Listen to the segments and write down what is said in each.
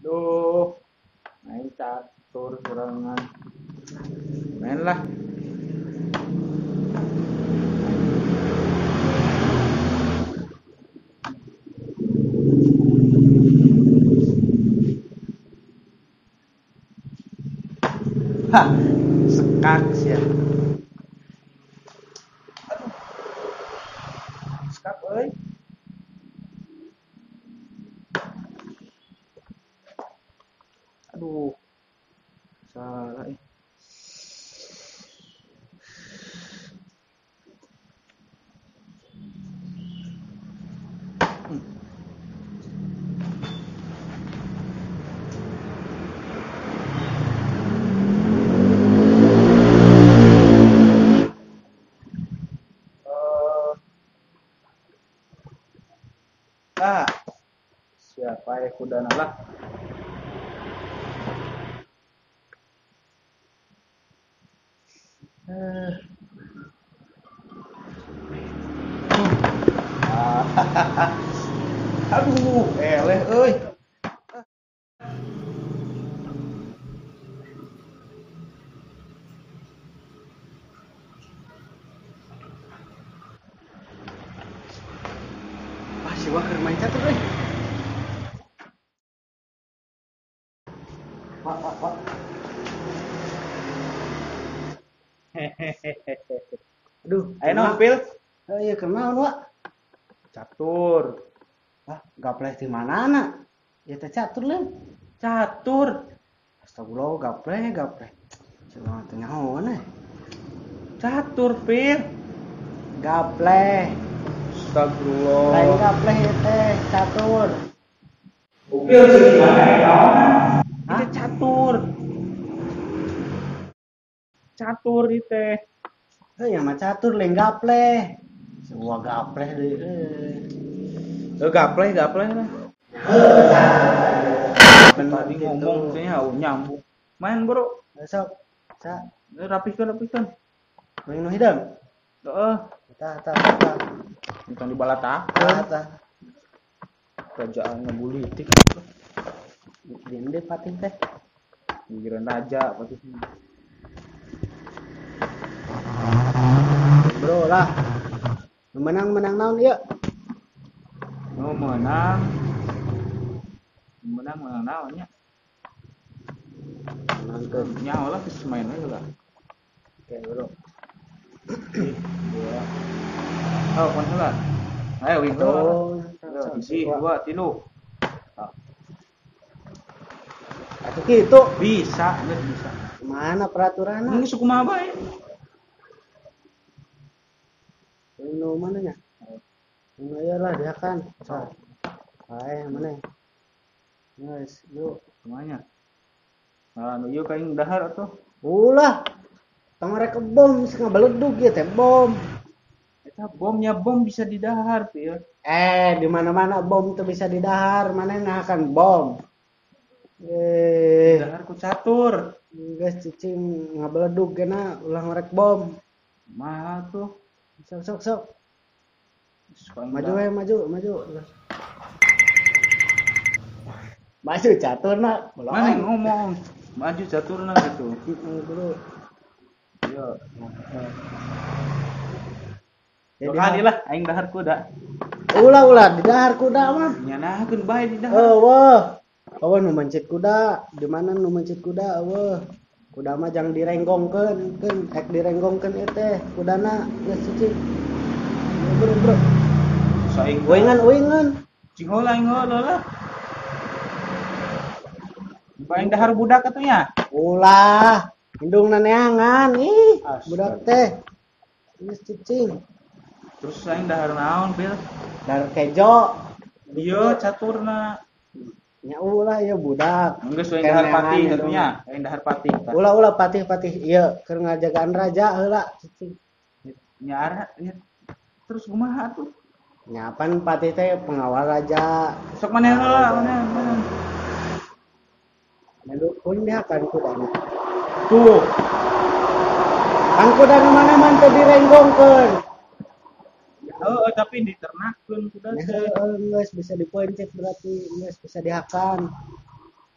Duh, main catur serangan. Main lah. Hah, sekak sih ya. Sekak, euy. Aduh, salah ih. Ah, siapa ya kuda nalah? Aduh, eleh euy. Wah, si Wah keur main catur euy. Wah. Hehehe. Aduh, ayo naon pil? Iya kenal Wak. Catur. Ah, gapleh di mana anak? Ya teh catur lem. Catur. Astagfirullah, gapleh. Cuma tanya naon Catur pil. Gapleh. Astagfirullah. Lain gapleh ya teh catur. Upil sih gimana ya? Itu catur. Catur itu. Ya mah catur lain gapleh. Semua gapleh deui. Gapleh lah. Bener Tadi gitu. ngomong kayaknya nyambung. Main bro. Besok sa Rapihkan. main nu hidang. Heeh. Tah. Bukan di balata. Tah. Kerjaan ngebulitik. Dinde patih teh. Pikiran raja pasti. Bro lah. Menang naon ieu? Oh, menang naonnya. Menangkeun. Nyawa lah geus main aja lah. Oke, bro. Dua. Oh, kon heula. Ayo wing heula lah. Hiji, dua, tilu. Atuh kitu. Bisa, enggak bisa. Mana peraturanna? Ini suku kumaha bae. Nu mananya? Nu iyalah dia kan. Ae mana? Guys, yuk. Semuanya. Anu ieu kaing dahar atuh. Ulah. Tamarek bom geus ngabaledug ieu teh bom. Eta bomnya bom bisa didahar tuh ya. Di mana-mana bom tuh bisa didahar, mana ngakan bom. Dahar ku catur. Geus cicing ngabaledug gana ulah ngorek bom. Mahal tuh. Sok. Maju. Maju catur nak. Mana yang ngomong? Maju caturna gitu. Dulu. Iya. Jadi Kali lah aing dahar kuda. Ulah di dahar kuda mah. Nyanakeun bae di dahar. Eueuh nu mencit kuda, di mana nu mencit kuda eueuh. Kuda mah jang direnggongkeun, direnggongkeun teh kudana geus cicing. Bro. Saing Uingan. Cing heula aing heula lah. Bae dahar budak atunya. Ulah, hidungna neangan. Budak teh. Geus cicing. Terus aing dahar naon, Bil? Dahar kejo. Ieu caturna. Nya ulah ieu budak. Geus we dahar patih atunya, aing dahar patih. Ulah patih. Ieu keur ngajagaan raja heula cicing. Nyara terus kumaha tuh? Nyapan patih teh pengawal raja. Sok maneh heula, mana. Kun dia kan kudana. Tuh. Kan kudana mana man teh direnggongkeun. Tapi diternakeun kuda teh. Geus bisa dipencet berarti geus bisa dihakan.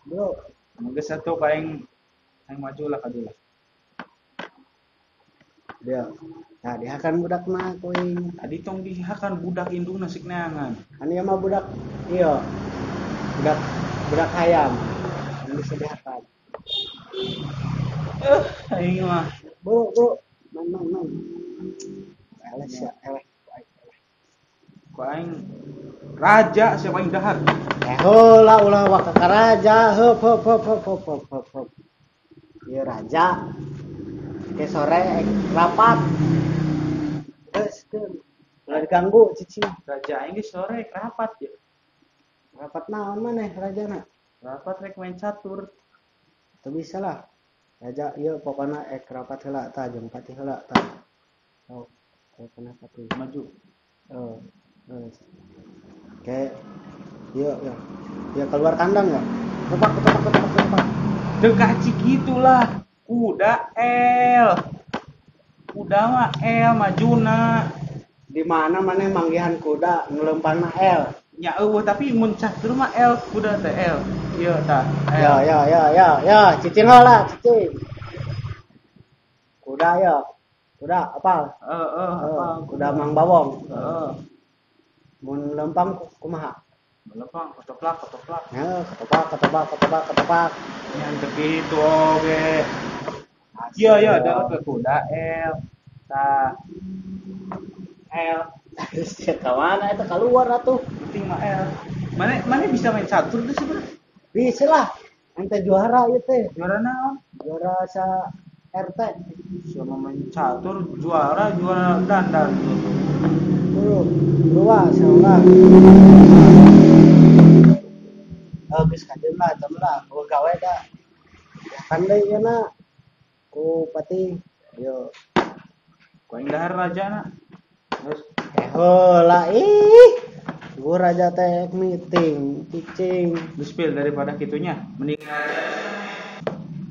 bro. Mangga satu paling maju lah kadula. Dia. Nah, dia akan budak mah kuing. Tadi tong dihakan budak indung nasik neangan. Kan ieu mah budak iya. Budak budak ayam. Yang bisa dihakan. Aing mah. Bro. Man. Eles ya, eleh. Ku aing raja siapa aing dahar. Heula ulah wa ka raja. Heup. Ieu raja. Ke sore rapat. Geus keun. Ulah diganggu cicing. Raja aing geus sore rapat ya. Rapat naon maneh rajana? Rapat rek main catur. Teu bisa lah. Raja ieu pokona rapat heula tah jeung patih heula tah. Oh, kenapa tuh? Maju. Oh, kayak ya keluar kandang ya. Kepak. Teu kacik gitulah. Kuda mah majuna. Di mana maneh manggihan kuda ngelempangna L. Ya tapi mun catur mah kuda teh L. Ieu tah. Ya, cicing heula, cicing. Kuda apa? Apa? Kuda Mang Bawong. Heeh. Mun lempang kumaha? Lempang kotoplak. Ya, ketepak. Yang begitu oge. Iya, ada ke kuda L. Tah. L. Ka mana eta keluar atuh? Penting mah L. Mana bisa main catur tuh sebenarnya? Bisa lah. Ente juara ieu teh. Juara naon? Juara sa RT. Sama main catur juara dandar gitu. Dua salah. Geus kajeun lah, tem lah. Ku gawe da. Ya kan deui ieu na. Ku pati. Yo. Ku aing dahar rajana. Terus Heula ih. Gua raja teh meeting, cicing. Duspil daripada kitunya mending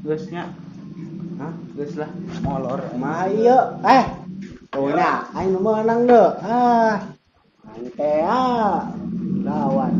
geusnya. Hah? Geus lah molor. Mah ieu. Tuh nya, aing nu meunang deu. Ante lawan.